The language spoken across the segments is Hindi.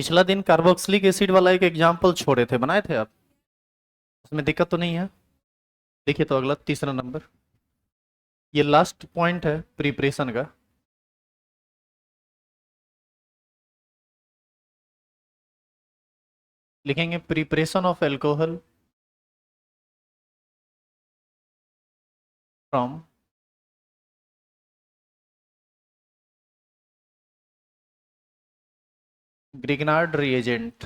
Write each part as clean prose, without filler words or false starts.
पिछला दिन कार्बोक्सिलिक एसिड वाला एक एग्जाम्पल छोड़े थे, बनाए थे आप? उसमें दिक्कत तो नहीं है? देखिए तो अगला तीसरा नंबर, ये लास्ट पॉइंट है प्रिपरेशन का। लिखेंगे preparation of alcohol from Grignard reagent.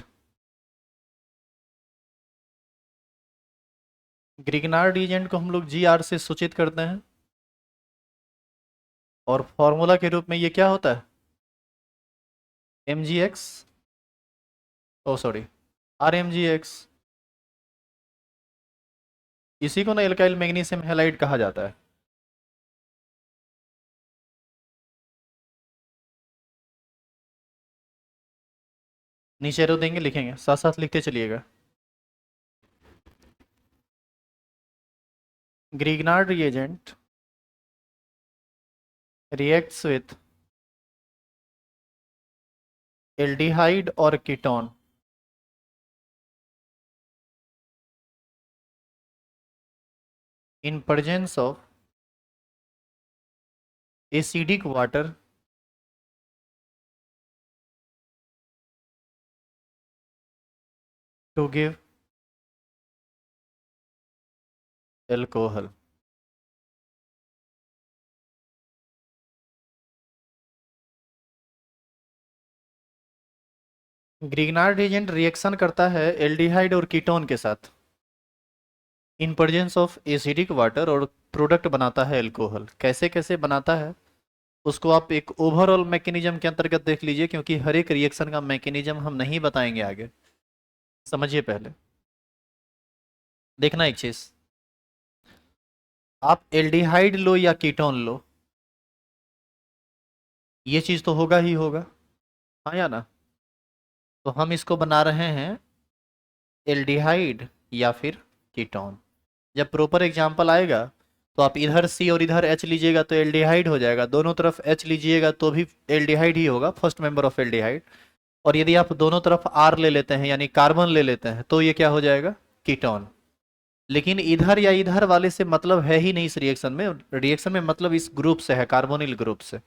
Grignard reagent को हम लोग GR से सूचित करते हैं और फॉर्मूला के रूप में ये क्या होता है? MgX, ओ सॉरी, RMgX। इसी को ना एल्काइल मैग्नीशियम हैलाइड कहा जाता है। नीचे एरो देंगे, लिखेंगे, साथ साथ लिखते चलिएगा। Grignard reagent reacts with aldehyde or ketone in presence of acidic water to give alcohol। Grignard reagent reaction करता है एल्डिहाइड और कीटोन के साथ in presence of acidic water और प्रोडक्ट बनाता है अल्कोहल। कैसे कैसे बनाता है उसको आप एक ओवरऑल मैकेनिज्म के अंतर्गत देख लीजिए, क्योंकि हर एक रिएक्शन का मैकेनिज्म हम नहीं बताएंगे आगे। समझिए पहले, देखना एक चीज, आप एल्डिहाइड लो या कीटोन लो, ये चीज तो होगा ही होगा, हाँ या ना? तो हम इसको बना रहे हैं एल्डिहाइड या फिर कीटोन। जब प्रॉपर एग्जाम्पल आएगा तो आप इधर C और इधर H लीजिएगा तो एल्डिहाइड हो जाएगा, दोनों तरफ H लीजिएगा तो भी एल्डिहाइड ही होगा, फर्स्ट मेंबर ऑफ एल्डिहाइड। और यदि आप दोनों तरफ R ले लेते हैं यानी कार्बन ले लेते हैं तो ये क्या हो जाएगा? कीटोन। लेकिन इधर या इधर वाले से मतलब है ही नहीं इस रिएक्शन में। रिएक्शन में मतलब इस ग्रुप से है, कार्बोनिल ग्रुप से।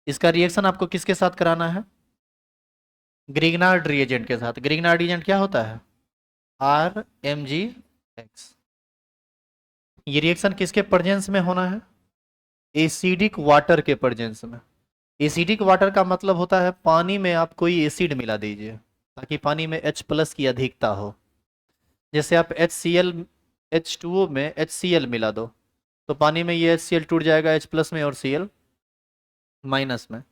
इसका रिएक्शन आपको किसके साथ कराना है? ग्रिग्नार्ड रिएजेंट के साथ। ग्रिग्नार्ड रिएजेंट क्या होता है? RMgX। ये रिएक्शन किसके प्रेजेंस में होना है? एसिडिक वाटर के प्रेजेंस में। एसिडिक वाटर का मतलब होता है पानी में आप कोई एसिड मिला दीजिए ताकि पानी में H+ की अधिकता हो। जैसे आप HCl H2O में HCl मिला दो तो पानी में ये HCl टूट जाएगा H+ में और Cl- में।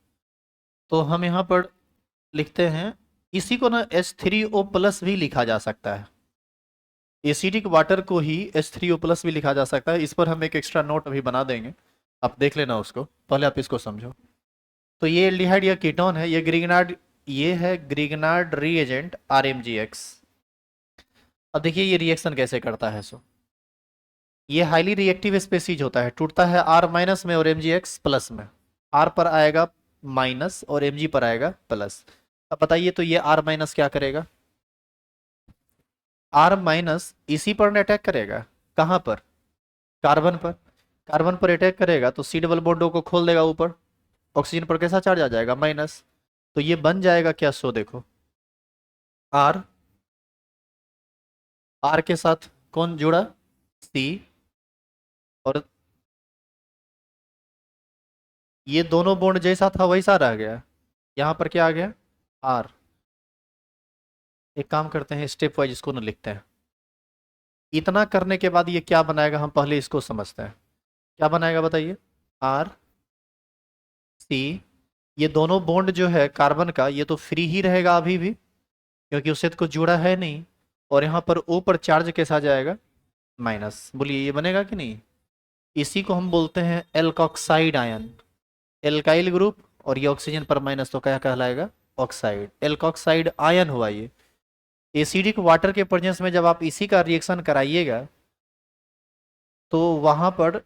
तो हम यहाँ पर लिखते हैं, इसी को ना H3O+ भी लिखा जा सकता है। एसिडिक वाटर को ही H3O+ भी लिखा जा सकता है। इस पर हम एक एक्स्ट्रा नोट अभी बना देंगे, आप देख लेना उसको, पहले आप इसको समझो। तो ये एल्डिहाइड या कीटोन है, ये है ग्रिग्नार्ड रिएजेंट RMgX। अब देखिए ये रिएक्शन कैसे करता है। सो ये हाईली रिएक्टिव स्पेसीज होता है, टूटता है R- में और MgX+ में। R पर आएगा माइनस और Mg पर आएगा प्लस। अब बताइए तो ये R- क्या करेगा? R- इसी पर अटैक करेगा। कहाँ पर? कार्बन पर। कार्बन पर अटैक करेगा तो C डबल बॉन्डों को खोल देगा ऊपर, ऑक्सीजन पर कैसा चार्ज आ जाएगा? माइनस। तो ये बन जाएगा क्या? सो देखो, R, R के साथ कौन जुड़ा? C। और ये दोनों बॉन्ड जैसा था वैसा रह गया, यहाँ पर क्या आ गया? R। एक काम करते हैं, स्टेप वाइज इसको ना लिखते हैं। इतना करने के बाद ये क्या बनाएगा हम पहले इसको समझते हैं। क्या बनाएगा बताइए? R C। ये दोनों बॉन्ड जो है कार्बन का ये तो फ्री ही रहेगा अभी भी, क्योंकि उससे तो कुछ जुड़ा है नहीं। और यहाँ पर O पर चार्ज कैसा जाएगा? माइनस। बोलिए ये बनेगा कि नहीं? इसी को हम बोलते हैं एल्कोक्साइड आयन। एल्काइल ग्रुप और ये ऑक्सीजन पर माइनस तो क्या कहलाएगा? ऑक्साइड। एल्कोक्साइड आयन हुआ ये। एसिडिक वाटर के प्रेजेंस में जब आप इसी का रिएक्शन कराइएगा तो वहां पर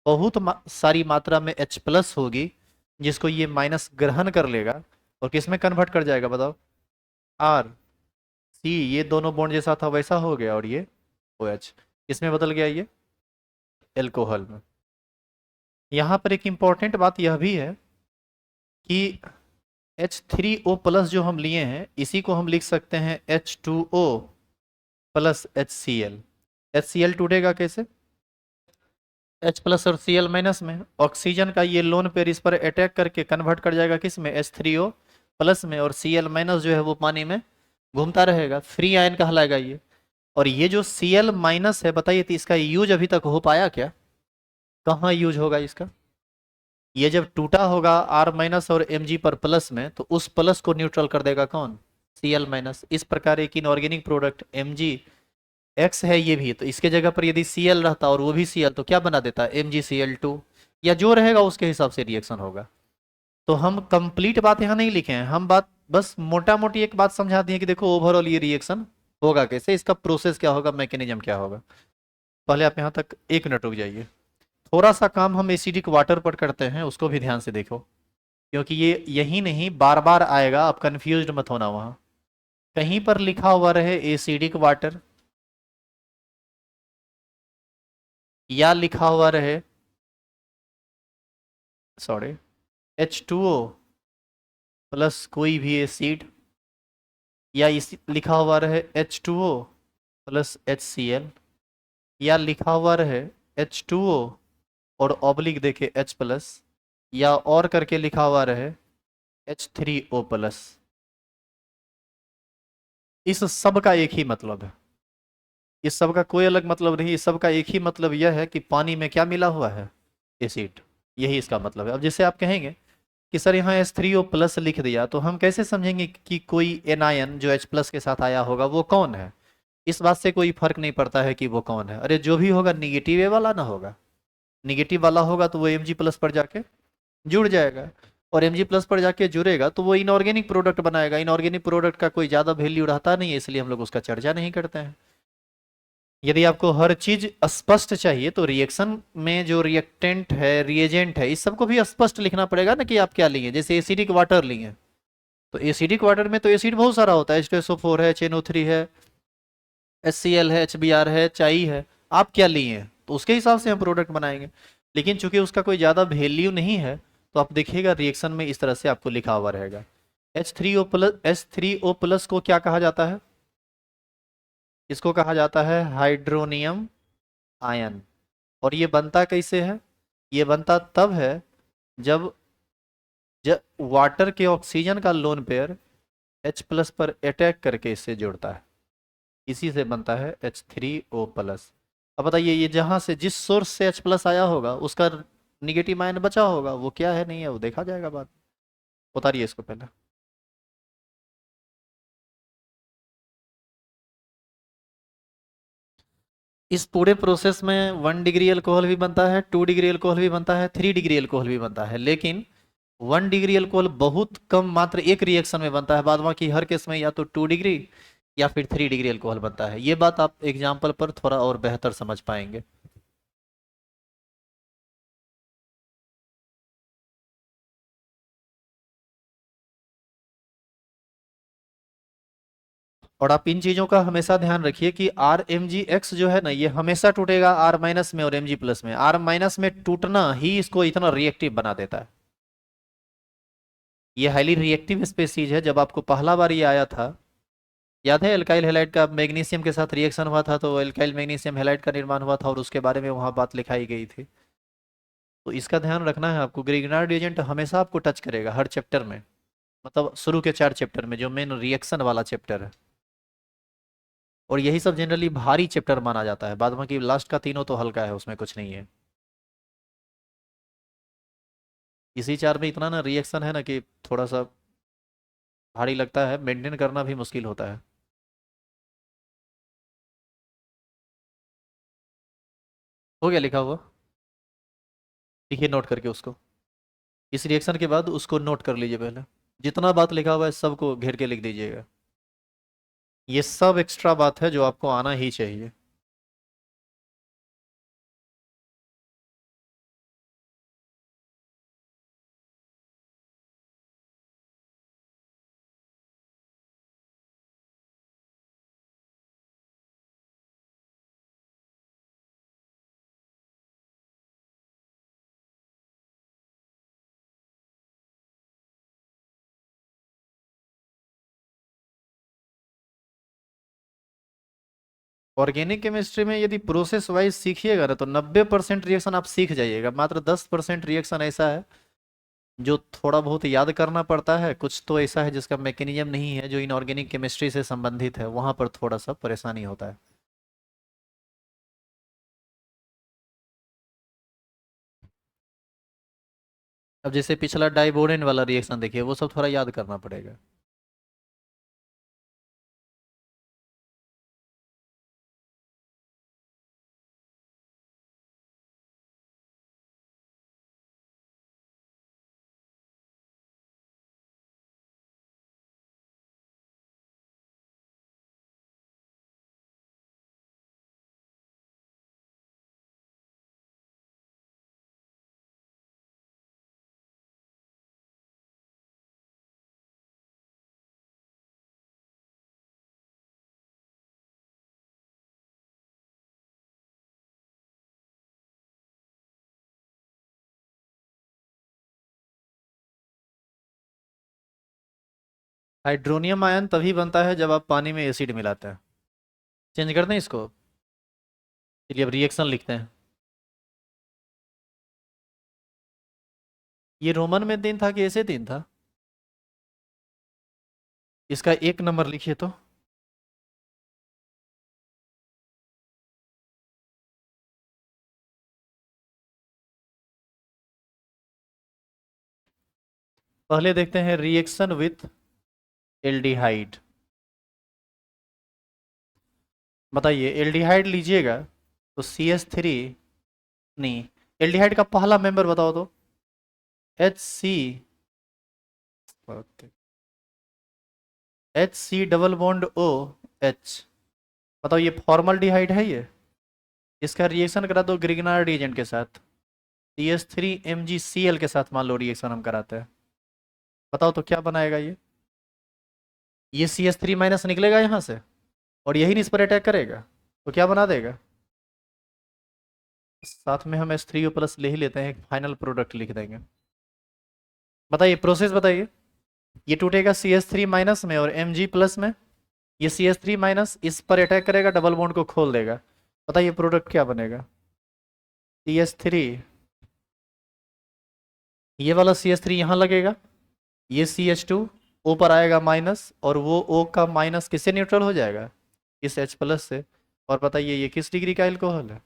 बहुत सारी मात्रा में H+ होगी, जिसको ये माइनस ग्रहण कर लेगा और किस में कन्वर्ट कर जाएगा बताओ? आर सी, ये दोनों बॉन्ड जैसा था वैसा हो गया, और ये ओ एच इसमें बदल गया, ये एल्कोहल में। यहाँ पर एक इम्पॉर्टेंट बात यह भी है कि H3O+ जो हम लिए हैं इसी को हम लिख सकते हैं H2O+HCl। HCl टूटेगा कैसे? H+ और Cl- में ऑक्सीजन का ये लोन पेयर इस पर अटैक करके कन्वर्ट कर जाएगा किस में, H3O+ में, और Cl- जो है वो पानी में घूमता रहेगा, फ्री आयन कहलाएगा ये। और ये जो Cl- है, बताइए तो इसका यूज अभी तक हो पाया क्या? कहाँ यूज होगा इसका? ये जब टूटा होगा R- और Mg पर प्लस में, तो उस प्लस को न्यूट्रल कर देगा कौन? Cl-। इस प्रकार एक इनऑर्गेनिक प्रोडक्ट Mgx है ये भी, तो इसके जगह पर यदि Cl रहता और वो भी Cl, तो क्या बना देता? MgCl2, या जो रहेगा उसके हिसाब से रिएक्शन होगा। तो हम कंप्लीट बात यहाँ नहीं लिखे हैं, हम बात बस मोटा मोटी एक बात समझा दिए कि देखो ओवरऑल ये रिएक्शन होगा कैसे, इसका प्रोसेस क्या होगा, मैकेनिज्म क्या होगा। पहले आप यहाँ तक 1 मिनट रुक जाइए। थोड़ा सा काम हम एसिडिक वाटर पर करते हैं, उसको भी ध्यान से देखो, क्योंकि ये यही नहीं बार बार आएगा, आप कंफ्यूज्ड मत होना। वहां कहीं पर लिखा हुआ रहे एसिडिक वाटर, या लिखा हुआ रहे, सॉरी, H2O+ कोई भी एसिड, या इस लिखा हुआ रहे H2O+HCl, या लिखा हुआ रहे H2O और ऑब्लिक देखे H+, या और करके लिखा हुआ रहे H3O+। इस सब का एक ही मतलब है, इस सब का कोई अलग मतलब नहीं, इस सब का एक ही मतलब यह है कि पानी में क्या मिला हुआ है, एसिड। यही इसका मतलब है। अब जैसे आप कहेंगे कि सर यहाँ H3O+ लिख दिया, तो हम कैसे समझेंगे कि कोई एनायन जो H+ के साथ आया होगा वो कौन है? इस बात से कोई फर्क नहीं पड़ता है कि वो कौन है, अरे जो भी होगा निगेटिव वाला ना होगा। निगेटिव वाला होगा तो वो Mg+ पर जाके जुड़ जाएगा, और Mg+ पर जाके जुड़ेगा तो वो इनऑर्गेनिक प्रोडक्ट बनाएगा। इनऑर्गेनिक प्रोडक्ट का कोई ज़्यादा वैल्यू रहता नहीं है, इसलिए हम लोग उसका चर्चा नहीं करते हैं। यदि आपको हर चीज स्पष्ट चाहिए तो रिएक्शन में जो रिएक्टेंट है, रिएजेंट है, इस सबको भी स्पष्ट लिखना पड़ेगा ना कि आप क्या लिए। जैसे एसिडिक वाटर लिए, तो एसिडिक वाटर में तो एसिड बहुत सारा होता है, H2SO4 है, CnO3 है, HCl है, HBr है, चाई है। आप क्या लिए हैं तो उसके हिसाब से हम प्रोडक्ट बनाएंगे। लेकिन चूंकि उसका कोई ज़्यादा वैल्यू नहीं है, तो आप देखिएगा रिएक्शन में इस तरह से आपको लिखा हुआ रहेगा। H3O+ को क्या कहा जाता है? इसको कहा जाता है हाइड्रोनियम आयन। और ये बनता कैसे है? ये बनता तब है जब जब वाटर के ऑक्सीजन का लोन पेयर H+ पर अटैक करके इससे जुड़ता है, इसी से बनता है H3O+। अब बताइए, ये जहां से जिस सोर्स से H+ आया होगा उसका निगेटिव आयन बचा होगा, वो क्या है नहीं है वो देखा जाएगा बाद में। उतारिए इसको पहले। इस पूरे प्रोसेस में 1 डिग्री अल्कोहल भी बनता है, 2 डिग्री अल्कोहल भी बनता है, 3 डिग्री अल्कोहल भी बनता है, लेकिन 1 डिग्री अल्कोहल बहुत कम, मात्र एक रिएक्शन में बनता है। बाद बाकी हर केस में या तो 2 डिग्री या फिर 3 डिग्री अल्कोहल बनता है। ये बात आप एग्जाम्पल पर थोड़ा और बेहतर समझ पाएंगे। और आप इन चीजों का हमेशा ध्यान रखिए कि RMgX जो है ना, ये हमेशा टूटेगा R- में और Mg+ में। R- में टूटना ही इसको इतना रिएक्टिव बना देता है। ये हाईली रिएक्टिव स्पेसीज है। जब आपको पहला बार ये आया था, याद है एल्काइल हैलाइड का मैग्नीशियम के साथ रिएक्शन हुआ था, तो एल्काइल मैग्नीशियम हैलाइड का निर्माण हुआ था, और उसके बारे में वहां बात लिखाई गई थी। तो इसका ध्यान रखना है आपको। ग्रिग्नार्ड एजेंट हमेशा आपको टच करेगा हर चैप्टर में, मतलब शुरू के 4 चैप्टर में जो मेन रिएक्शन वाला चैप्टर है। और यही सब जनरली भारी चैप्टर माना जाता है, बाद बाकी लास्ट का तीनों तो हल्का है, उसमें कुछ नहीं है। इसी 4 में इतना ना रिएक्शन है ना कि थोड़ा सा भारी लगता है, मेंटेन करना भी मुश्किल होता है। हो गया लिखा हुआ? लिखिए नोट करके उसको। इस रिएक्शन के बाद उसको नोट कर लीजिए पहले। जितना बात लिखा हुआ है सबको घेर के लिख दीजिएगा। ये सब एक्स्ट्रा बात है जो आपको आना ही चाहिए। ऑर्गेनिक केमिस्ट्री में यदि प्रोसेस वाइज सीखिएगा ना तो 90% रिएक्शन आप सीख जाइएगा, मात्र 10% रिएक्शन ऐसा है जो थोड़ा बहुत याद करना पड़ता है, कुछ तो ऐसा है जिसका मैकेनिज्म नहीं है जो इनऑर्गेनिक केमिस्ट्री से संबंधित है, वहां पर थोड़ा सा परेशानी होता है। अब जैसे पिछला डाइबोरेन वाला रिएक्शन देखिए, वो सब थोड़ा याद करना पड़ेगा। हाइड्रोनियम आयन तभी बनता है जब आप पानी में एसिड मिलाते हैं। चेंज कर दें इसको, चलिए अब रिएक्शन लिखते हैं। ये रोमन में दिन था कि ऐसे दिन था? इसका 1 नंबर लिखिए तो। पहले देखते हैं रिएक्शन विथ एल्डिहाइड। बताइए, एल्डिहाइड लीजिएगा तो CH3, नहीं, एल्डिहाइड का पहला मेंबर बताओ तो। HC, okay, HC double bond OH। बताओ ये फॉर्मल्डिहाइड है ये। इसका रिएक्शन करा दो ग्रिग्नार्ड एजेंट के साथ, CH3 MgCl के साथ मान लो रिएक्शन हम कराते हैं। बताओ तो क्या बनाएगा ये CH3- निकलेगा यहाँ से और यही इस पर अटैक करेगा तो क्या बना देगा? साथ में हम H3O+ ले ही लेते हैं, एक फाइनल प्रोडक्ट लिख देंगे। बताइए प्रोसेस बताइए। ये टूटेगा CH3- में और Mg+ में। ये CH3- इस पर अटैक करेगा, डबल बॉन्ड को खोल देगा। बताइए प्रोडक्ट क्या बनेगा? CH3, ये वाला CH3 यहाँ लगेगा, ये CH2 ऊपर आएगा माइनस, और वो O का माइनस किससे न्यूट्रल हो जाएगा? इस H+ से। और बताइए ये किस डिग्री का एल्कोहल है?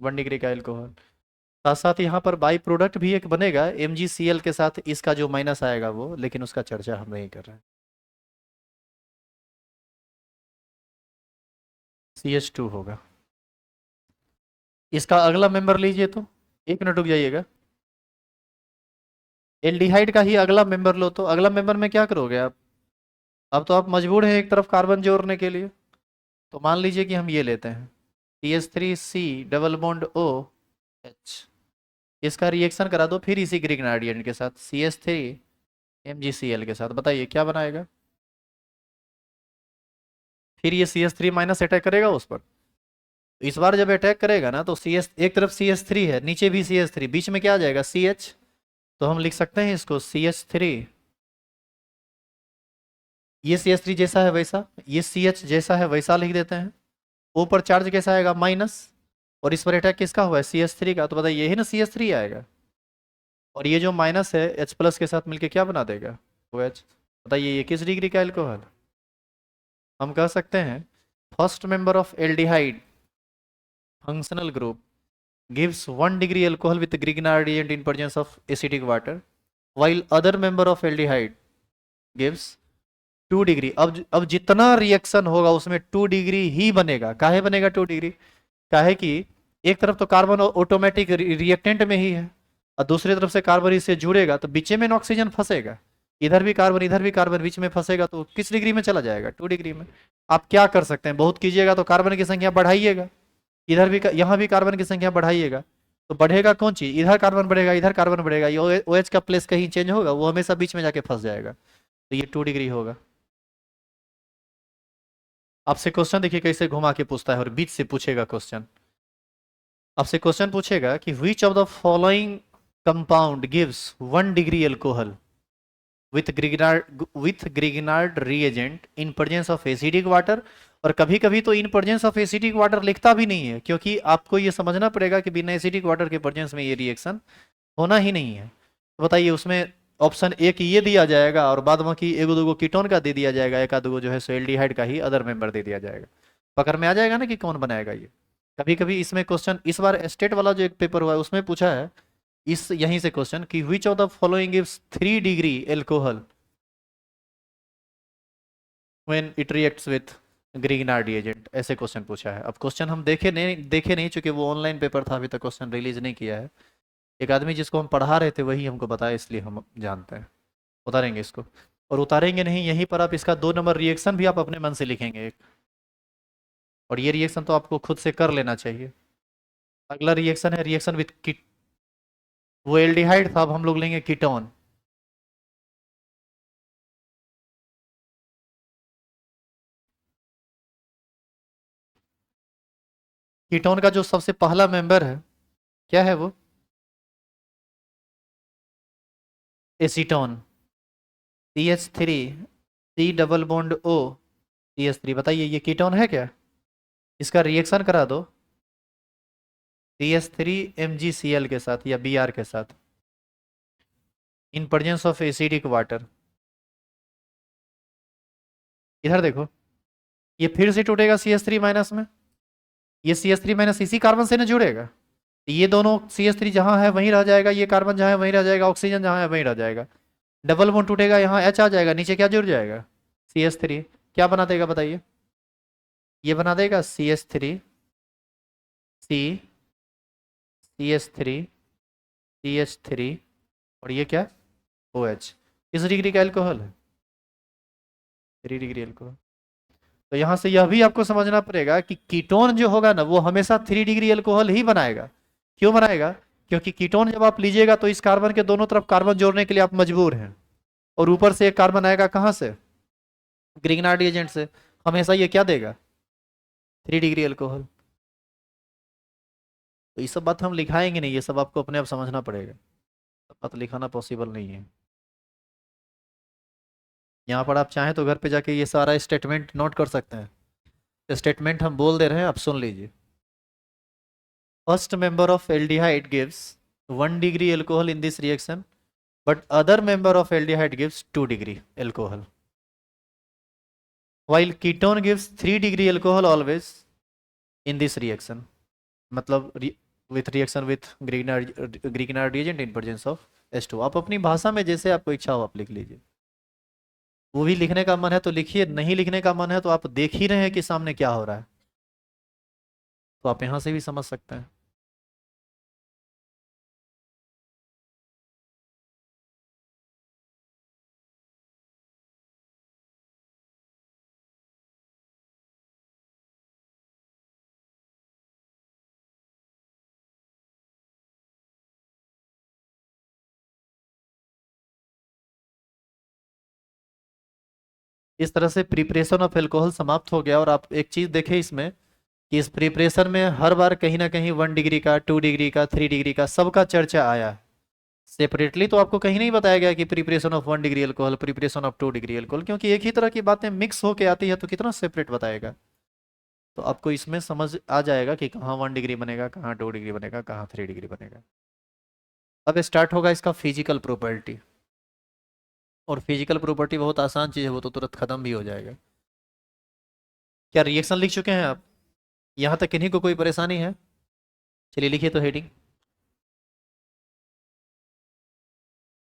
1 डिग्री का एल्कोहल। साथ साथ यहाँ पर बाई प्रोडक्ट भी एक बनेगा MgCl के साथ, इसका जो माइनस आएगा वो, लेकिन उसका चर्चा हम नहीं कर रहे हैं। CH2 होगा। इसका अगला मेंबर लीजिए तो। 1 मिनट रुक जाइएगा। एल्डिहाइड का ही अगला मेंबर लो तो। अगला मेंबर में क्या करोगे आप? अब तो आप मजबूर हैं एक तरफ कार्बन जोड़ने के लिए, तो मान लीजिए कि हम ये लेते हैं CH3C डबल बॉन्ड OH। इसका रिएक्शन करा दो फिर इसी ग्रिग्नार्डियन के साथ, CH3 MgCl के साथ। बताइए क्या बनाएगा? फिर ये CH3- अटैक करेगा उस पर। इस बार जब अटैक करेगा ना तो CS, एक तरफ CH3 है, नीचे भी CH3, बीच में क्या आ जाएगा? CH। तो हम लिख सकते हैं इसको CH3, ये CH3 जैसा है वैसा, ये CH जैसा है वैसा लिख देते हैं। ऊपर चार्ज कैसा आएगा? माइनस। और इस पर अटैक किसका हुआ है? CH3 का। तो बताइए यही ना CH3 आएगा। और ये जो माइनस है H+ के साथ मिलके क्या बना देगा? OH। बताइए ये किस डिग्री का एल्कोहल? हम कह सकते हैं first member of aldehyde functional group gives 1 degree alcohol with Grignard reagent in presence of acidic water, while other member of aldehyde gives 2 degree. अब जितना रिएक्शन होगा उसमें 2 डिग्री ही बनेगा। काहे बनेगा 2 डिग्री? काहे कि एक तरफ तो कार्बन ऑटोमेटिक रिएक्टेंट में ही है, और दूसरी तरफ से कार्बन इससे जुड़ेगा तो बीच में ऑक्सीजन फंसेगा, इधर भी कार्बन इधर भी कार्बन बीच में फंसेगा, तो किस डिग्री में चला जाएगा? 2 डिग्री में। आप क्या कर सकते हैं, बहुत कीजिएगा तो कार्बन की संख्या बढ़ाइएगा, इधर भी यहाँ भी कार्बन की संख्या बढ़ाइएगा, तो बढ़ेगा कौन चीज? इधर कार्बन बढ़ेगा इधर कार्बन बढ़ेगा, ये OH का प्लेस कहीं चेंज होगा? वो हमेशा बीच में जाके फंस जाएगा, तो ये 2 डिग्री होगा। आपसे क्वेश्चन देखिए कैसे घुमा के पूछता है और बीच से पूछेगा क्वेश्चन। आपसे क्वेश्चन पूछेगा कि which of the following compound gives 1 degree alcohol with Grignard reagent in presence of acidic water और कभी कभी तो in presence of acidic water लिखता भी नहीं है, क्योंकि आपको ये समझना पड़ेगा कि बिना एसिडिक वाटर के प्रेजेंस में ये रिएक्शन होना ही नहीं है। तो बताइए उसमें ऑप्शन एक ये दिया जाएगा और बाद बाकी एक दो कीटोन का दे दिया जाएगा, एक आधो जो है सो एल्डिहाइड का ही अदर मेंबर दे दिया जाएगा। पकड़ में आ जाएगा ना कि कौन बनाएगा ये। कभी कभी इसमें क्वेश्चन, इस बार स्टेट वाला जो एक पेपर हुआ है उसमें पूछा है इस यहीं से क्वेश्चन कि which of the following gives 3 degree alcohol when it reacts with Grignard reagent, ऐसे क्वेश्चन पूछा है। अब क्वेश्चन हम देखे नहीं चूंकि वो ऑनलाइन पेपर था, अभी तक क्वेश्चन रिलीज नहीं किया है। एक आदमी जिसको हम पढ़ा रहे थे वही हमको बताया, इसलिए हम जानते हैं। उतारेंगे इसको, और उतारेंगे नहीं, यहीं पर आप इसका 2 नंबर रिएक्शन भी आप अपने मन से लिखेंगे एक। और ये रिएक्शन तो आपको खुद से कर लेना चाहिए। अगला रिएक्शन है रिएक्शन विथ कीट, वो एल्डिहाइड था, अब हम लोग लेंगे कीटोन। कीटोन का जो सबसे पहला मेंबर है क्या है वो? Acetone. CH3 C double bond O CH3। बताइए ये कीटोन है क्या? इसका रिएक्शन करा दो CH3 MgCl के साथ या Br के साथ in presence of acidic water. इधर देखो, ये फिर से टूटेगा CH3 माइनस में। ये CH3 माइनस इसी कार्बन से ना जुड़ेगा, ये दोनों CH3 जहां है वहीं रह जाएगा, ये कार्बन जहां है वहीं रह जाएगा, ऑक्सीजन जहां है वहीं रह जाएगा। डबल बॉन्ड टूटेगा, यहाँ H आ जाएगा, नीचे क्या जुड़ जाएगा? CH3। क्या बना देगा बताइए? ये बना देगा CH3 CH3 और ये क्या? OH। किस डिग्री का एल्कोहल है? 3 डिग्री एल्कोहल। तो यहां से यह भी आपको समझना पड़ेगा कि कीटोन जो होगा ना वो हमेशा 3 डिग्री एल्कोहल ही बनाएगा। क्यों बनाएगा? क्योंकि कीटोन जब आप लीजिएगा तो इस कार्बन के दोनों तरफ कार्बन जोड़ने के लिए आप मजबूर हैं, और ऊपर से एक कार्बन आएगा कहां से? ग्रिग्नार्ड एजेंट से। हमेशा ये क्या देगा? 3 डिग्री एल्कोहल। तो ये सब बात हम लिखाएंगे नहीं, ये सब आपको अपने आप समझना पड़ेगा, सब बात लिखाना पॉसिबल नहीं है। यहाँ पर आप चाहें तो घर पे जाके ये सारा स्टेटमेंट नोट कर सकते हैं। स्टेटमेंट हम बोल दे रहे हैं, आप सुन लीजिए। First member of aldehyde gives 1 degree alcohol in this reaction, but other member of aldehyde gives 2 degree alcohol, while ketone gives 3 degree alcohol always in this reaction। मतलब with reaction with Grignard reagent in presence of H2। आप अपनी भाषा में जैसे आपको इच्छा हो आप लिख लीजिए। वो भी लिखने का मन है तो लिखिए, नहीं लिखने का मन है तो आप देख ही रहे हैं कि सामने क्या हो रहा है, तो आप यहां से भी समझ सकते हैं। इस तरह से प्रिपरेशन ऑफ एल्कोहल समाप्त हो गया। और आप एक चीज देखें इसमें कि इस प्रिपरेशन में हर बार कहीं ना कहीं 1 डिग्री का, 2 डिग्री का, 3 डिग्री का सबका चर्चा आया है। सेपरेटली तो आपको कहीं नहीं बताया गया कि preparation of 1 degree alcohol, preparation of 2 degree alcohol, क्योंकि एक ही तरह की बातें मिक्स होके आती है तो कितना सेपरेट बताएगा। तो आपको इसमें समझ आ जाएगा कि कहाँ 1 डिग्री बनेगा, कहाँ 2 डिग्री बनेगा, कहाँ 3 डिग्री बनेगा। अब स्टार्ट होगा इसका फिजिकल प्रॉपर्टी। और फिजिकल प्रॉपर्टी बहुत आसान चीज़ है, वो तो तुरंत खत्म भी हो जाएगा। क्या रिएक्शन लिख चुके हैं आप? यहाँ तक किन्हीं को कोई परेशानी है? चलिए लिखिए तो हेडिंग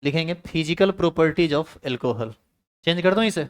लिखेंगे physical properties of alcohol. Change कर दूं इसे?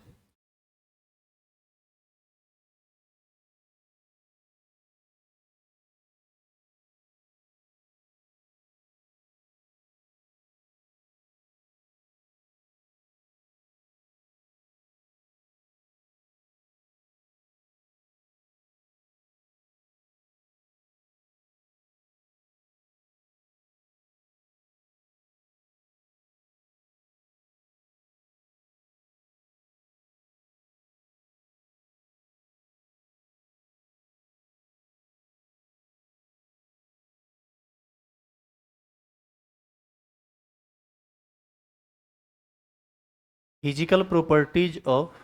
Physical properties of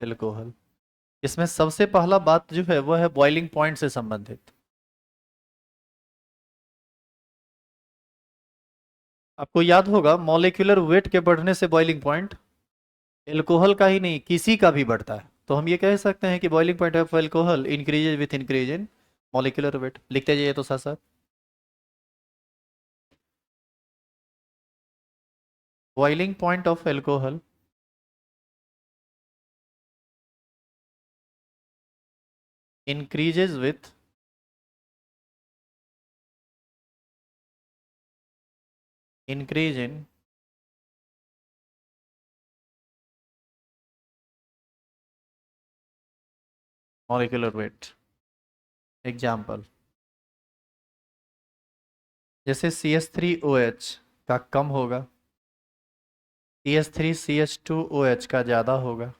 alcohol. इसमें सबसे पहला बात जो है वो है बॉइलिंग पॉइंट से संबंधित। आपको याद होगा मॉलिक्यूलर वेट के बढ़ने से बॉइलिंग पॉइंट एल्कोहल का ही नहीं किसी का भी बढ़ता है, तो हम ये कह सकते हैं कि boiling point of alcohol increases with increase in molecular weight. लिखते जाइए तो साथ साथ। Boiling point of alcohol increases with increase in molecular weight। Example, जैसे CH3OH का कम होगा, CH3CH2OH का ज़्यादा होगा,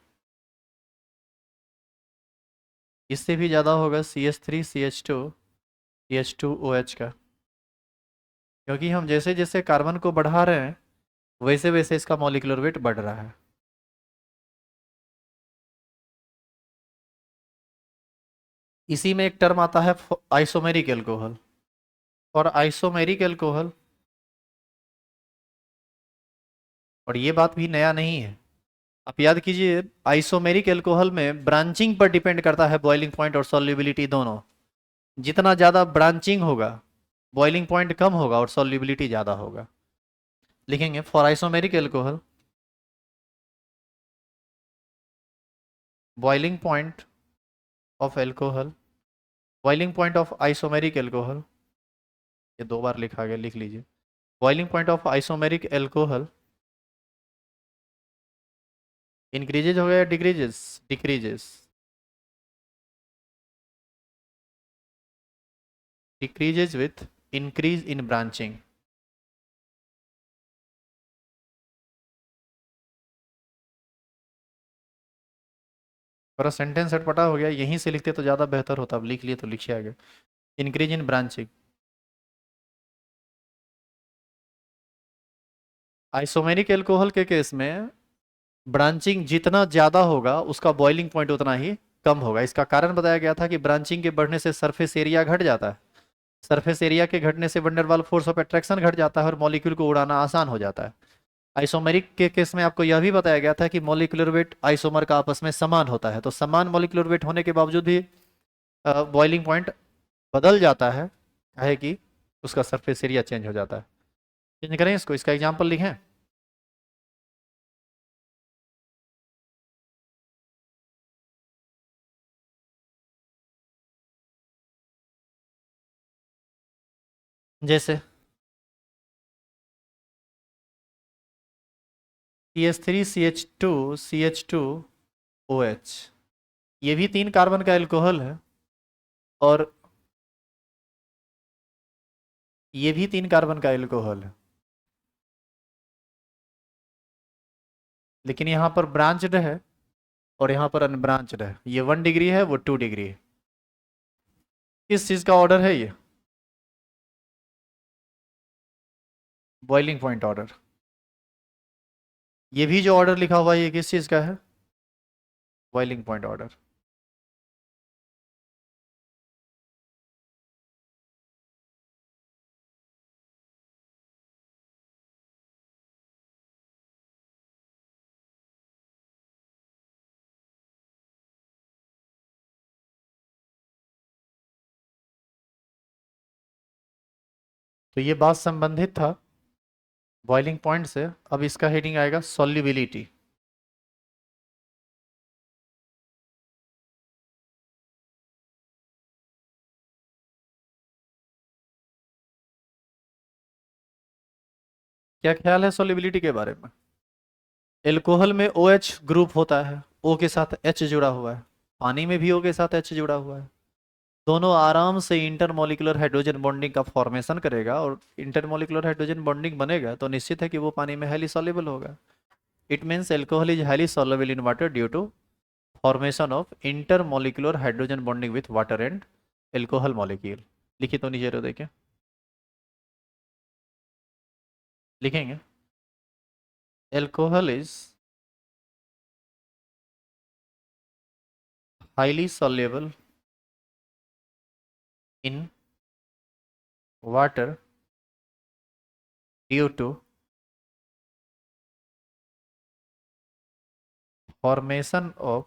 इससे भी ज़्यादा होगा CH3CH2CH2OH का। क्योंकि हम जैसे जैसे कार्बन को बढ़ा रहे हैं वैसे वैसे इसका मॉलिक्यूलर वेट बढ़ रहा है। इसी में एक टर्म आता है आइसोमेरिक एल्कोहल। और आइसोमेरिक एल्कोहल, और ये बात भी नया नहीं है, आप याद कीजिए आइसोमेरिक एल्कोहल में ब्रांचिंग पर डिपेंड करता है बॉइलिंग पॉइंट और सॉल्युबिलिटी दोनों। जितना ज़्यादा ब्रांचिंग होगा बॉइलिंग पॉइंट कम होगा और सॉल्युबिलिटी ज़्यादा होगा। लिखेंगे for isomeric alcohol boiling point of alcohol, boiling point of isomeric alcohol, ये दो बार लिखा गया, लिख लीजिए। Boiling point of isomeric alcohol increases हो गया या decreases? Decreases. Decreases with increase in branching. थोड़ा सेंटेंस अटपटा हो गया, यहीं से लिखते तो ज़्यादा बेहतर होता, अब लिख लिए तो लिखिए आगे। Increase in branching. Isomeric alcohol के केस में ब्रांचिंग जितना ज़्यादा होगा उसका बॉइलिंग पॉइंट उतना ही कम होगा। इसका कारण बताया गया था कि ब्रांचिंग के बढ़ने से सरफेस एरिया घट जाता है, सरफेस एरिया के घटने से वंडर वाल फोर्स ऑफ अट्रैक्शन घट जाता है और मॉलिक्यूल को उड़ाना आसान हो जाता है। आइसोमेरिक के केस में आपको यह भी बताया गया था कि मॉलिक्यूलर वेट आइसोमर का आपस में समान होता है, तो समान मॉलिक्यूलर वेट होने के बावजूद भी बॉइलिंग पॉइंट बदल जाता है, है कि उसका सरफेस एरिया चेंज हो जाता है। चेंज करें इसको, इसका एग्जाम्पल लिखें। जैसे CH3CH2CH2OH, ये भी 3 कार्बन का एल्कोहल है, और ये भी 3 कार्बन का एल्कोहल है, लेकिन यहाँ पर ब्रांच्ड है और यहाँ पर अनब्रांच्ड है। ये 1 डिग्री है, वो 2 डिग्री है। किस चीज़ का ऑर्डर है ये? Boiling point order. ये भी जो ऑर्डर लिखा हुआ है ये किस चीज़ का है? Boiling point order. तो ये बात संबंधित था बॉइलिंग पॉइंट से। अब इसका हेडिंग आएगा सॉल्युबिलिटी। क्या ख्याल है सॉल्युबिलिटी के बारे में? एल्कोहल में OH ग्रुप होता है, O के साथ H जुड़ा हुआ है, पानी में भी O के साथ H जुड़ा हुआ है। दोनों आराम से इंटरमॉलिक्यूलर हाइड्रोजन बॉन्डिंग का फॉर्मेशन करेगा, और इंटरमॉलिक्यूलर हाइड्रोजन बॉन्डिंग बनेगा तो निश्चित है कि वो पानी में हाईली सॉल्युबल होगा। It means alcohol is highly soluble in water due to formation of intermolecular hydrogen bonding with water and alcohol molecule. लिखिए तो नीचे देखें, लिखेंगे alcohol is highly soluble in water due to formation of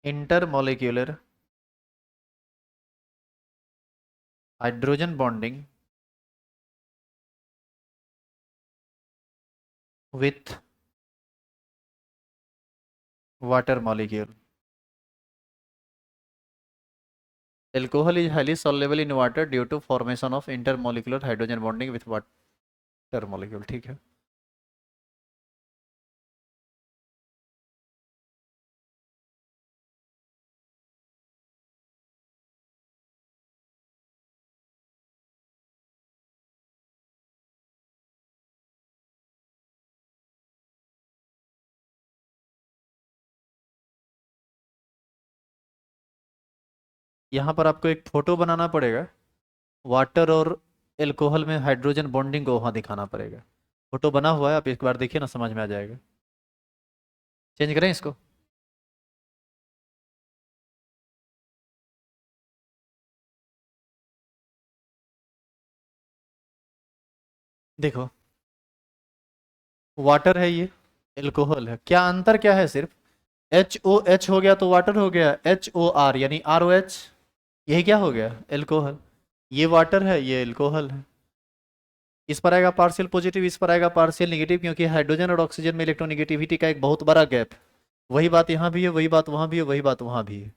intermolecular hydrogen bonding with water molecule. Alcohol is highly soluble in water due to formation of intermolecular hydrogen bonding with water molecule. ठीक है. यहाँ पर आपको एक फोटो बनाना पड़ेगा. वाटर और एल्कोहल में हाइड्रोजन बॉन्डिंग को वहाँ दिखाना पड़ेगा. फोटो बना हुआ है, आप एक बार देखिए ना, समझ में आ जाएगा. चेंज करें इसको. देखो, वाटर है ये, एल्कोहल है. क्या अंतर क्या है? सिर्फ HOH हो गया तो वाटर हो गया. HOR यानी ROH, यही क्या हो गया? एल्कोहल. ये वाटर है, ये एल्कोहल है. इस पर आएगा पार्शियल पॉजिटिव, इस पर आएगा पार्शियल नेगेटिव, क्योंकि हाइड्रोजन और ऑक्सीजन में इलेक्ट्रोनेगेटिविटी का एक बहुत बड़ा गैप. वही बात यहाँ भी है, वही बात वहाँ भी है, वही बात वहाँ भी है.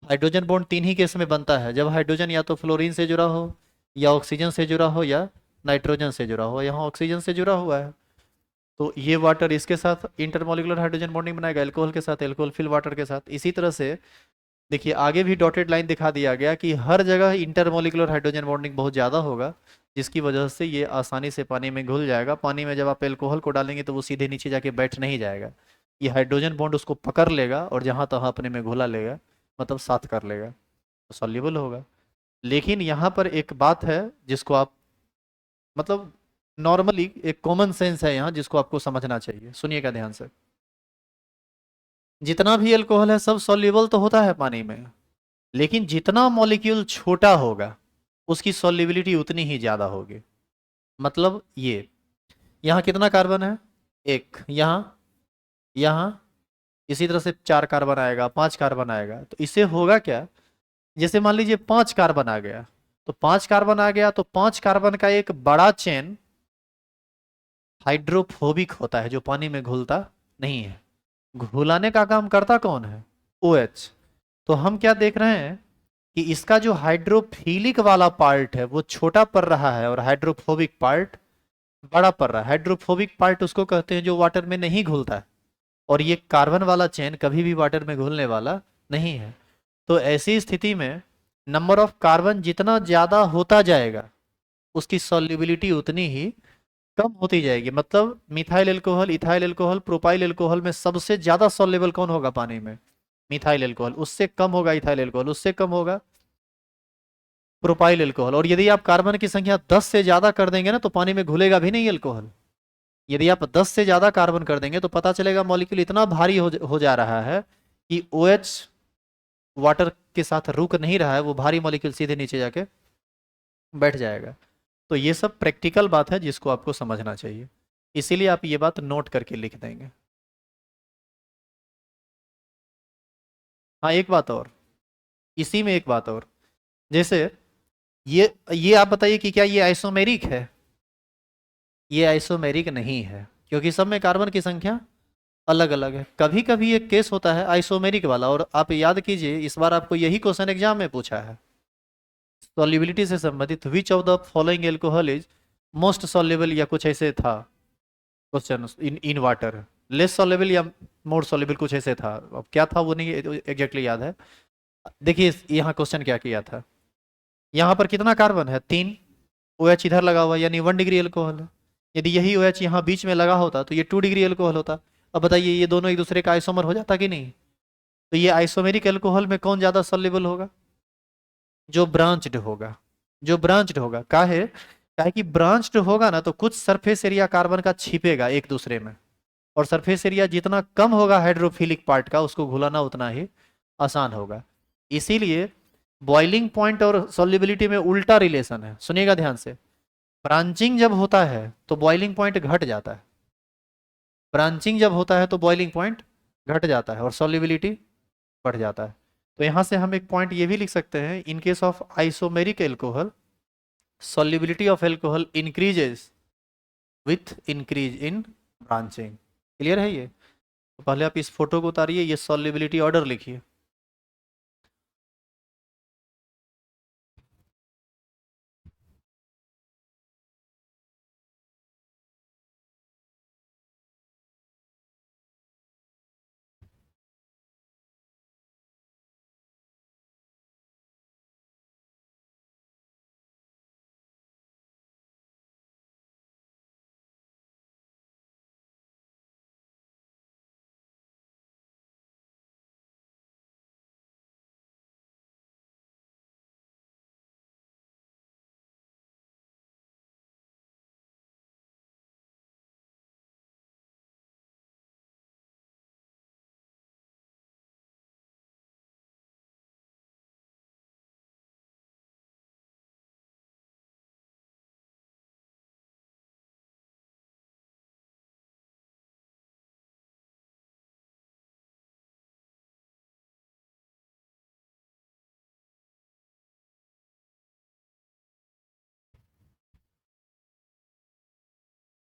हाइड्रोजन बॉन्ड तीन ही केस में बनता है, जब हाइड्रोजन या तो फ्लोरीन से जुड़ा हो, या ऑक्सीजन से जुड़ा हो, या नाइट्रोजन से जुड़ा हो. यहाँ ऑक्सीजन से जुड़ा हुआ है, तो ये वाटर इसके साथ इंटरमोलिकुलर हाइड्रोजन बॉन्डिंग बनाएगा, एल्कोहल के साथ, एल्कोहल फिल वाटर के साथ. इसी तरह से देखिए आगे भी डॉटेड लाइन दिखा दिया गया कि हर जगह इंटरमोलिकुलर हाइड्रोजन बॉन्डिंग बहुत ज़्यादा होगा, जिसकी वजह से ये आसानी से पानी में घुल जाएगा. पानी में जब आप एल्कोहल को डालेंगे तो वो सीधे नीचे जाके बैठ नहीं जाएगा, ये हाइड्रोजन बॉन्ड उसको पकड़ लेगा और जहाँ तहाँ अपने में घुला लेगा, मतलब साथ कर लेगा, तो सॉल्युबल होगा. लेकिन यहाँ पर एक बात है जिसको आप, मतलब नॉर्मली एक कॉमन सेंस है यहाँ जिसको आपको समझना चाहिए. सुनिएगा ध्यान से. जितना भी अल्कोहल है सब सॉल्युबल तो होता है पानी में, लेकिन जितना मॉलिक्यूल छोटा होगा उसकी सॉल्युबिलिटी उतनी ही ज़्यादा होगी. मतलब ये यहाँ कितना कार्बन है? एक. यहाँ इसी तरह से 4 कार्बन आएगा, 5 कार्बन आएगा. तो इससे होगा क्या? जैसे मान लीजिए 5 कार्बन आ गया, तो 5 कार्बन आ गया तो 5 कार्बन का एक बड़ा चेन हाइड्रोफोबिक होता है, जो पानी में घुलता नहीं है. घुलाने का काम करता कौन है? OH. तो हम क्या देख रहे हैं कि इसका जो हाइड्रोफिलिक वाला पार्ट है वो छोटा पड़ रहा है और हाइड्रोफोबिक पार्ट बड़ा पड़ रहा है. हाइड्रोफोबिक पार्ट उसको कहते हैं जो वाटर में नहीं घुलता है, और ये कार्बन वाला चेन कभी भी वाटर में घुलने वाला नहीं है. तो ऐसी स्थिति में नंबर ऑफ कार्बन जितना ज़्यादा होता जाएगा उसकी सॉल्युबिलिटी उतनी ही कम होती जाएगी. मतलब methyl alcohol, ethyl alcohol, propyl alcohol में सबसे ज़्यादा सॉल्युबल कौन होगा पानी में? Methyl alcohol. उससे कम होगा इथाइल एल्कोहल, उससे कम होगा प्रोपाइल एल्कोहल. और यदि आप कार्बन की संख्या 10 से ज़्यादा कर देंगे ना तो पानी में घुलेगा भी नहीं एल्कोहल. यदि आप 10 से ज़्यादा कार्बन कर देंगे तो पता चलेगा मॉलिक्यूल इतना भारी हो जा रहा है कि OH वाटर के साथ रुक नहीं रहा है, वो भारी मॉलिक्यूल सीधे नीचे जाके बैठ जाएगा. तो ये सब प्रैक्टिकल बात है जिसको आपको समझना चाहिए, इसीलिए आप ये बात नोट करके लिख देंगे. हाँ, एक बात और, इसी में एक बात और. जैसे ये आप बताइए कि क्या ये आइसोमेरिक है? ये आइसोमेरिक नहीं है, क्योंकि सब में कार्बन की संख्या अलग अलग है. कभी कभी एक केस होता है आइसोमेरिक वाला, और आप याद कीजिए इस बार आपको यही क्वेश्चन एग्जाम में पूछा है सॉल्युबिलिटी से संबंधित. विच of the following alcohol is most soluble, या कुछ ऐसे था question. In water less soluble या मोर सॉल्युबल, कुछ ऐसे था. अब क्या था वो नहीं एग्जैक्टली याद है. देखिए यहाँ क्वेश्चन क्या किया था. यहाँ पर कितना कार्बन है? 3. OH इधर लगा हुआ यानी 1 डिग्री एल्कोहल है. यदि यही OH यहाँ बीच में लगा होता तो ये 2 डिग्री एल्कोहल होता. अब बताइए ये दोनों एक दूसरे का आइसोमर हो जाता कि नहीं? तो ये आइसोमेरिक एल्कोहल में कौन ज्यादा सॉल्युबल होगा? जो ब्रांच्ड होगा. जो ब्रांच्ड होगा. काहे कि ब्रांच्ड होगा ना तो कुछ सरफेस एरिया कार्बन का छिपेगा एक दूसरे में, और सरफेस एरिया जितना कम होगा हाइड्रोफिलिक पार्ट का, उसको घुलाना उतना ही आसान होगा। इसीलिए बॉइलिंग पॉइंट और सॉल्युबिलिटी में उल्टा रिलेशन है, सुनिएगा ध्यान से। ब्रांचिंग जब होता है तो बॉइलिंग पॉइंट घट जाता है, ब्रांचिंग जब होता है तो बॉइलिंग पॉइंट घट जाता है और सॉल्युबिलिटी बढ़ जाता है। तो यहां से हम एक पॉइंट ये भी लिख सकते हैं, in case of isomeric alcohol solubility of alcohol increases with increase in branching। Clear है ये? तो पहले आप इस फोटो को उतारिए, ये solubility ऑर्डर लिखिए।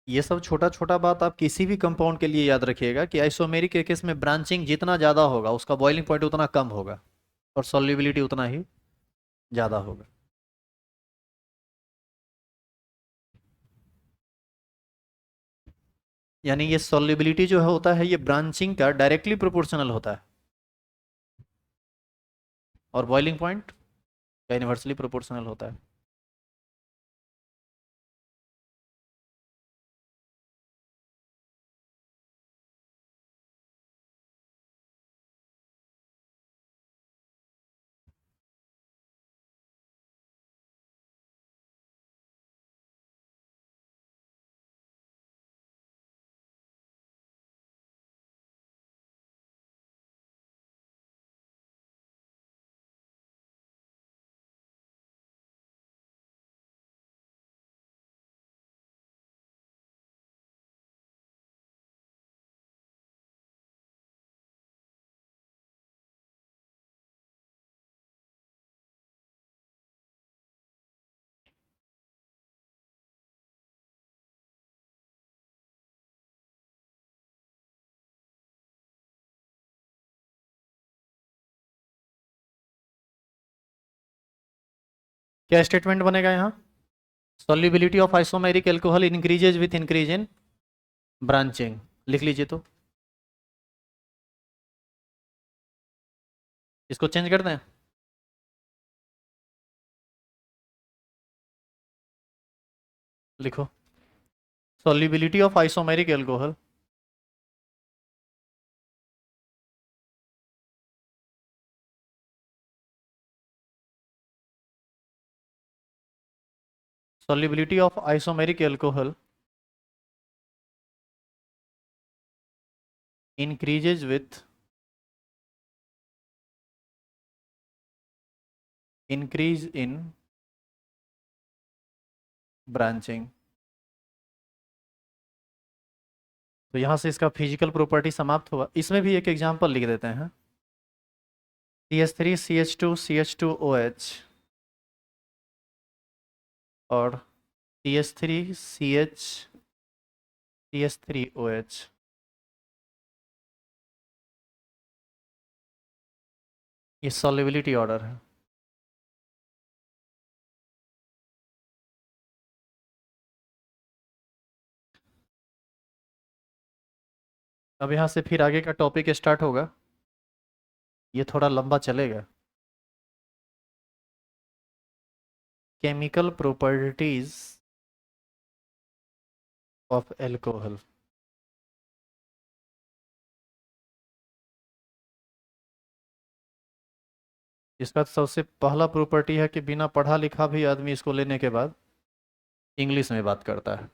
ये सब छोटा छोटा बात आप किसी भी कंपाउंड के लिए याद रखिएगा कि आइसोमेरिक के केस में ब्रांचिंग जितना ज़्यादा होगा उसका बॉइलिंग पॉइंट उतना कम होगा और सॉल्युबिलिटी उतना ही ज़्यादा होगा। यानी ये सॉल्युबिलिटी जो होता है ये ब्रांचिंग का डायरेक्टली प्रोपोर्शनल होता है और बॉइलिंग पॉइंट का इनवर्सली प्रोपोर्शनल होता है। क्या स्टेटमेंट बनेगा यहाँ? Solubility of isomeric alcohol increases with increase in branching. लिख लीजिए तो, इसको चेंज कर दें। लिखो, solubility of isomeric alcohol solubility of isomeric alcohol increases with increase in branching। तो यहां से इसका फिजिकल प्रॉपर्टी समाप्त हुआ। इसमें भी एक एग्जांपल लिख देते हैं, CH3CH2CH2OH और CH3CH CH3OH। ये solubility ऑर्डर है। अब यहाँ से फिर आगे का टॉपिक स्टार्ट होगा, ये थोड़ा लंबा चलेगा। Chemical properties of alcohol. इसका सबसे पहला प्रॉपर्टी है कि बिना पढ़ा लिखा भी आदमी इसको लेने के बाद इंग्लिश में बात करता है।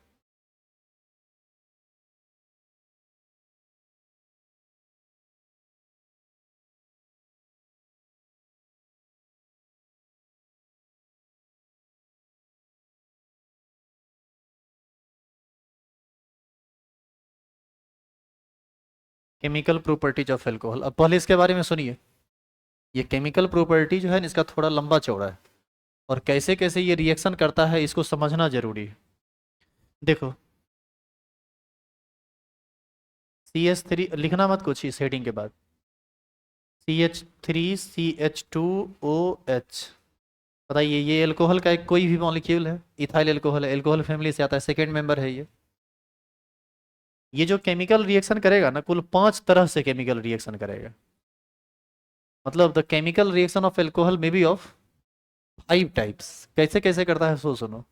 Chemical properties of alcohol. अब पहले इसके बारे में सुनिए। ये केमिकल प्रॉपर्टी जो है ना, इसका थोड़ा लंबा चौड़ा है, और कैसे कैसे ये रिएक्शन करता है इसको समझना जरूरी है। देखो, CH3 लिखना मत कुछ इस हेडिंग के बाद। CH3CH2OH। बताइए, ये एल्कोहल का एक कोई भी मॉलिक्यूल है? इथाइल एल्कोहल है, एल्कोहल फैमिली से आता है, सेकेंड मेंबर है ये। ये जो केमिकल रिएक्शन करेगा ना, कुल 5 तरह से केमिकल रिएक्शन करेगा। मतलब the chemical reaction of alcohol may be of 5 types. कैसे कैसे करता है सो सुनो।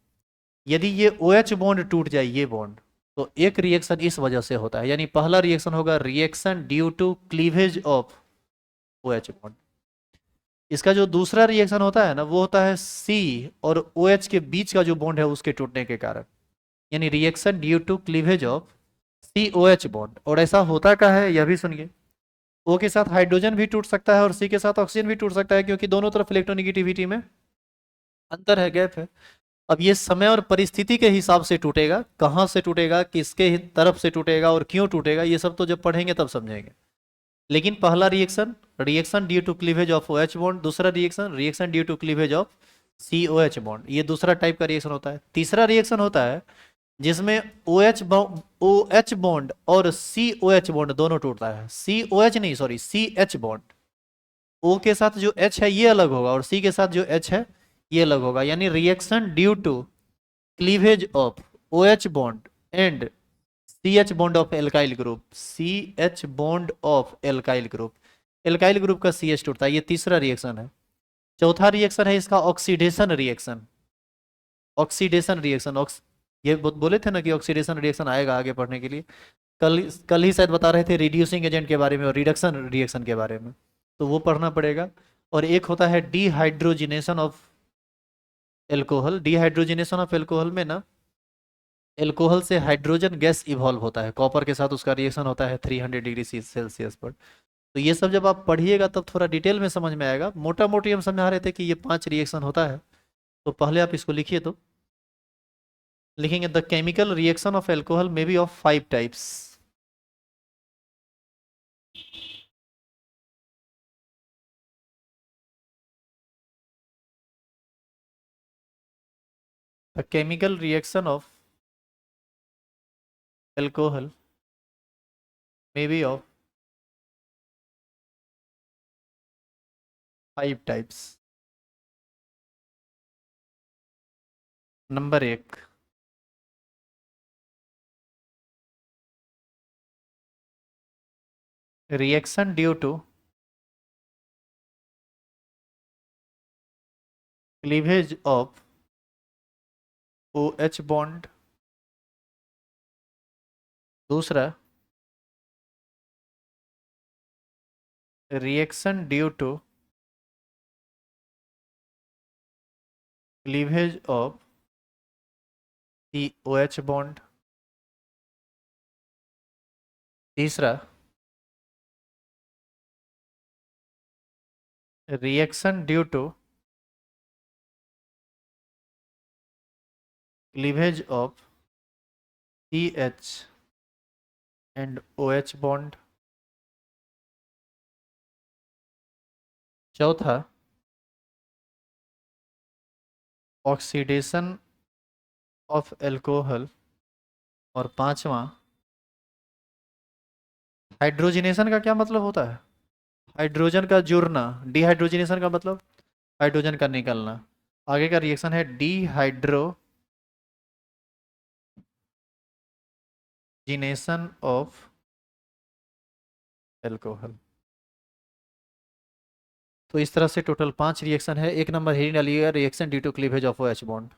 यदि ये OH बॉन्ड टूट जाए, ये बॉन्ड, तो एक रिएक्शन इस वजह से होता है। यानी पहला रिएक्शन होगा reaction due to cleavage of OH bond. इसका जो दूसरा रिएक्शन होता है ना, वो होता है C और OH के बीच का जो बॉन्ड है उसके टूटने के कारण, यानी reaction due to cleavage of COH bond. और ऐसा होता क्या है यह भी सुनिए। O के साथ हाइड्रोजन भी टूट सकता है और C के साथ ऑक्सीजन भी टूट सकता है, क्योंकि दोनों तरफ इलेक्ट्रोनिगेटिविटी में अंतर है, गैप है। अब ये समय और परिस्थिति के हिसाब से टूटेगा, कहाँ से टूटेगा, किसके तरफ से टूटेगा और क्यों टूटेगा, ये सब तो जब पढ़ेंगे तब समझेंगे। लेकिन पहला reaction, reaction due to cleavage of OH bond. दूसरा reaction, reaction due to cleavage of COH bond. ये दूसरा टाइप का रिएक्शन होता है। तीसरा रिएक्शन होता है जिसमें OH बॉन्ड और COH बॉन्ड दोनों टूटता है। COH नहीं, सॉरी, CH बॉन्ड। O के साथ जो H है ये अलग होगा और C के साथ जो H है ये अलग होगा। यानी reaction due to cleavage of OH bond and CH bond of alkyl group. CH bond of alkyl group, alkyl group का CH टूटता है। ये तीसरा रिएक्शन है। चौथा रिएक्शन है इसका ऑक्सीडेशन रिएक्शन। ऑक्सीडेशन रिएक्शन, ये बोले थे ना कि ऑक्सीडेशन रिएक्शन आएगा आगे पढ़ने के लिए। कल कल ही शायद बता रहे थे रिड्यूसिंग एजेंट के बारे में और रिडक्शन रिएक्शन के बारे में, तो वो पढ़ना पड़ेगा। और एक होता है dehydrogenation of alcohol. Dehydrogenation of alcohol में ना, एल्कोहल से हाइड्रोजन गैस इवॉल्व होता है, कॉपर के साथ उसका रिएक्शन होता है 300 डिग्री सेल्सियस पर। तो ये सब जब आप पढ़िएगा तब थोड़ा डिटेल में समझ में आएगा। मोटा मोटी हम समझा रहे थे कि ये 5 रिएक्शन होता है। तो पहले आप इसको लिखिए। तो लिखेंगे the chemical reaction of alcohol may be of 5 types. The chemical reaction of alcohol may be of 5 types. Number 1, reaction due to cleavage of OH bond. दूसरा, reaction due to cleavage of COH bond. तीसरा, reaction due to cleavage of CH and OH bond. चौथा, ऑक्सीडेशन ऑफ एल्कोहल। और पांचवा, हाइड्रोजनेशन का क्या मतलब होता है? हाइड्रोजन का जुड़ना। डिहाइड्रोजनेशन का मतलब हाइड्रोजन का निकलना। आगे का रिएक्शन है डिहाइड्रोजिनेशन ऑफ एल्कोहल। तो इस तरह से टोटल 5 रिएक्शन है। एक नंबर हेडिंग डालिएगा, reaction due to cleavage of OH bond.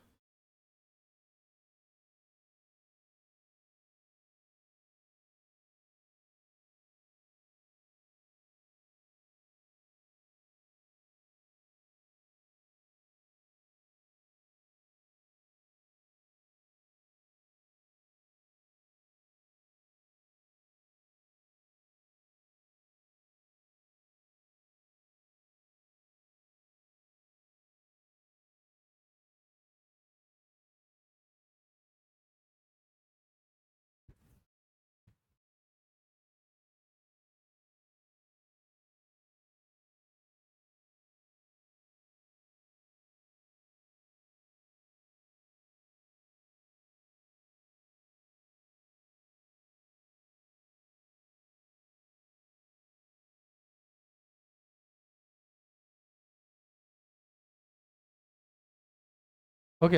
Okay,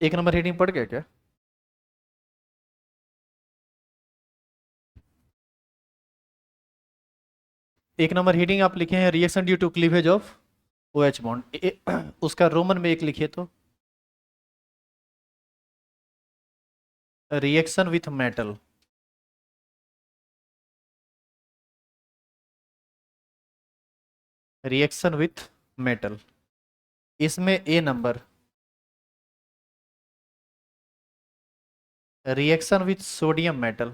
एक नंबर हीटिंग पड़ गया क्या? एक नंबर हीटिंग आप लिखे हैं reaction due to cleavage of O H bond, उसका रोमन में एक लिखिए तो, reaction with metal. Reaction with metal, इसमें A number, reaction with sodium metal.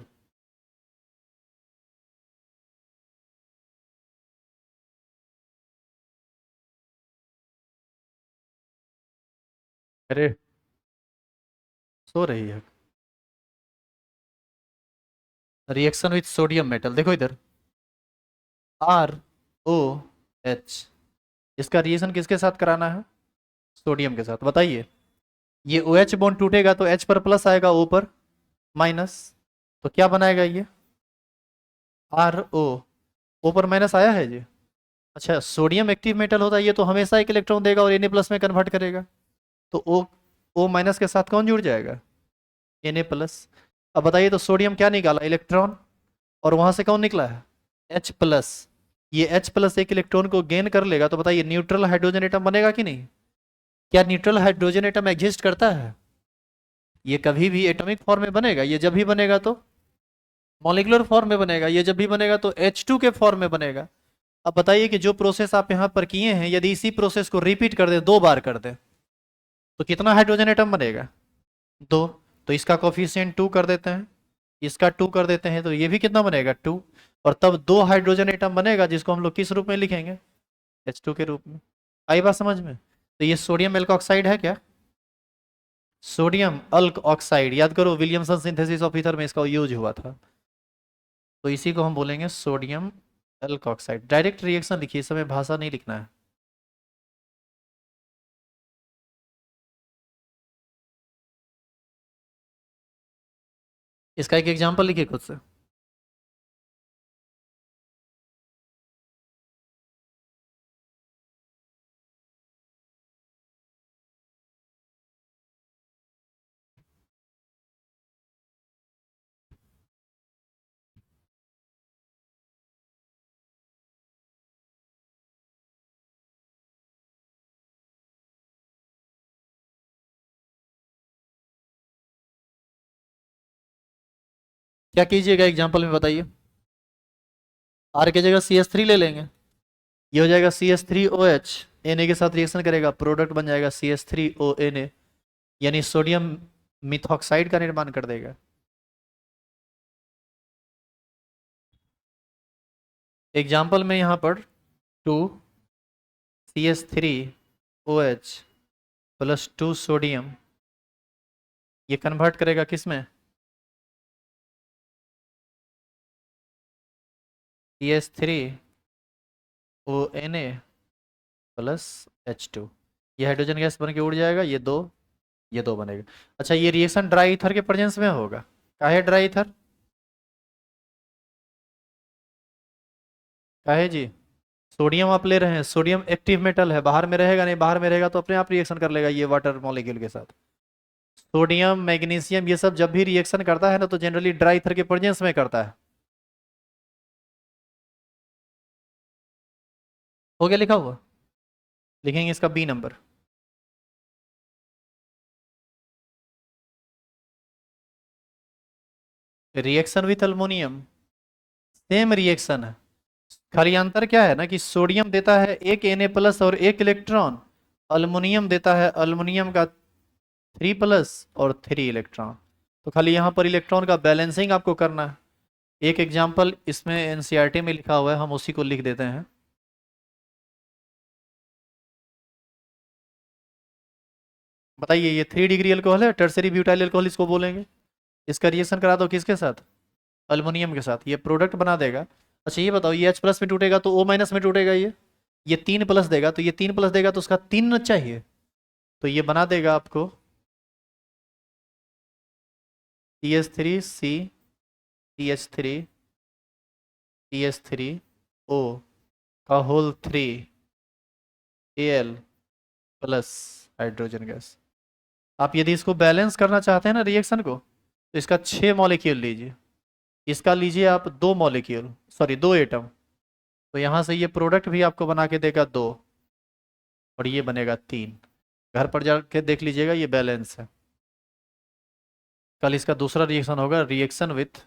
अरे सो रही है। रिएक्शन विथ सोडियम मेटल, देखो इधर, आर ओ एच, इसका रिएक्शन किसके साथ कराना है? सोडियम के साथ। बताइए, ये ओ एच बॉन्ड टूटेगा तो एच पर प्लस आएगा, ओ पर माइनस, तो क्या बनाएगा ये? आर ओ, ओ पर माइनस आया है जी। अच्छा, सोडियम एक्टिव मेटल होता है, ये तो हमेशा एक इलेक्ट्रॉन देगा और Na प्लस में कन्वर्ट करेगा, तो ओ माइनस के साथ कौन जुड़ जाएगा? Na plus. अब बताइए, तो सोडियम क्या निकाला? इलेक्ट्रॉन, और वहां से कौन निकला है? H plus. ये H प्लस एक इलेक्ट्रॉन को गेन कर लेगा, तो बताइए न्यूट्रल हाइड्रोजन एटम बनेगा कि नहीं? क्या न्यूट्रल हाइड्रोजन एटम एग्जिस्ट करता है? ये कभी भी एटॉमिक फॉर्म में बनेगा, ये जब भी बनेगा तो मॉलिक्यूलर फॉर्म में बनेगा, ये जब भी बनेगा तो H2 के फॉर्म में बनेगा। अब बताइए कि जो प्रोसेस आप यहाँ पर किए हैं, यदि इसी प्रोसेस को रिपीट कर दे, 2 बार कर दे, तो कितना हाइड्रोजन एटम बनेगा? 2। तो इसका कोफिशिएंट 2 कर देते हैं, इसका 2 कर देते हैं, तो ये भी कितना बनेगा? 2। और तब 2 हाइड्रोजन एटम बनेगा, जिसको हम लोग किस रूप में लिखेंगे? H2 के रूप में। आई बात समझ में? तो ये सोडियम एल्कोक्साइड है क्या? सोडियम अल्क ऑक्साइड, याद करो विलियमसन सिंथेसिस ऑफ ईथर में इसका यूज हुआ था, तो इसी को हम बोलेंगे सोडियम एल्कोक्साइड। डायरेक्ट रिएक्शन लिखिए, इस समय भाषा नहीं लिखना है। इसका एक एग्जांपल लिखिए खुद से। क्या कीजिएगा एग्जांपल में बताइए? आर की जगह CH3 ले लेंगे, ये हो जाएगा CH3OH, Na के साथ रिएक्शन करेगा, प्रोडक्ट बन जाएगा CH3ONa, यानी सोडियम मिथॉक्साइड का निर्माण कर देगा। एग्जाम्पल में यहाँ पर 2CH3OH प्लस 2 सोडियम, ये कन्वर्ट करेगा किस में? CH3ONa प्लस H2, ये हाइड्रोजन गैस बन के उड़ जाएगा, ये दो बनेगा। अच्छा, ये रिएक्शन ड्राई ईथर के प्रेजेंस में होगा। काहे ड्राई ईथर? काहे जी? सोडियम आप ले रहे हैं, सोडियम एक्टिव मेटल है, बाहर में रहेगा नहीं, बाहर में रहेगा तो अपने आप रिएक्शन कर लेगा ये वाटर मॉलिक्यूल के साथ। सोडियम मैग्नीशियम ये सब जब भी रिएक्शन करता है ना, तो जनरली ड्राई ईथर के प्रेजेंस में करता है। हो गया लिखा हुआ? लिखेंगे इसका B number. Reaction with aluminium, same reaction है, खाली अंतर क्या है ना कि सोडियम देता है एक Na प्लस और एक इलेक्ट्रॉन, अल्मोनियम देता है अल्मोनियम का 3 प्लस और 3 इलेक्ट्रॉन। तो खाली यहाँ पर इलेक्ट्रॉन का बैलेंसिंग आपको करना है। एक एग्जाम्पल इसमें एनसीईआरटी में लिखा हुआ है, हम उसी को लिख देते हैं। बताइए, ये 3 डिग्री अल्कोहल है, टर्सरी ब्यूटाइल अल्कोहल इसको बोलेंगे। इसका रिएक्शन करा दो किसके साथ? अल्मोनियम के साथ, ये प्रोडक्ट बना देगा। अच्छा ये बताओ, ये H प्लस में टूटेगा तो O माइनस में टूटेगा, ये 3 प्लस देगा, तो ये 3 प्लस देगा तो उसका 3 चाहिए, तो ये बना देगा आपको CH3C, CH3, CH3O का whole 3 Al plus hydrogen gas. आप यदि इसको बैलेंस करना चाहते हैं ना रिएक्शन को, तो इसका 6 मॉलिक्यूल लीजिए, इसका लीजिए आप 2 मॉलिक्यूल, सॉरी 2 एटम, तो यहाँ से ये प्रोडक्ट भी आपको बना के देगा 2, और ये बनेगा 3। घर पर जाके देख लीजिएगा ये बैलेंस है। कल इसका दूसरा रिएक्शन होगा, रिएक्शन विथ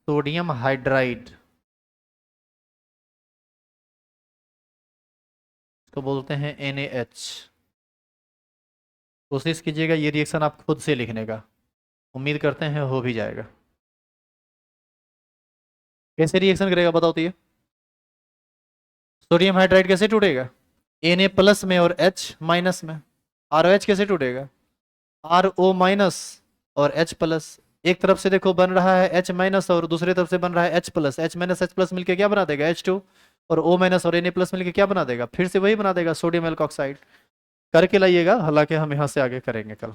सोडियम हाइड्राइड, तो बोलते हैं NaH। कोशिश कीजिएगा ये रिएक्शन आप खुद से लिखने का, उम्मीद करते हैं हो भी जाएगा। कैसे रिएक्शन करेगा बताओ तो ये, सोडियम हाइड्राइड कैसे टूटेगा, Na प्लस में और H माइनस में। ROH कैसे टूटेगा, RO माइनस और H प्लस। एक तरफ से देखो बन रहा है H माइनस और दूसरी तरफ से बन रहा है H plus. H minus H plus मिलकर क्या बना देगा, H2, और O माइनस और Na प्लस मिलकर क्या बना देगा, फिर से वही बना देगा, सोडियम एल्कोक्साइड। करके लाइएगा, हालांकि हम यहाँ से आगे करेंगे कल।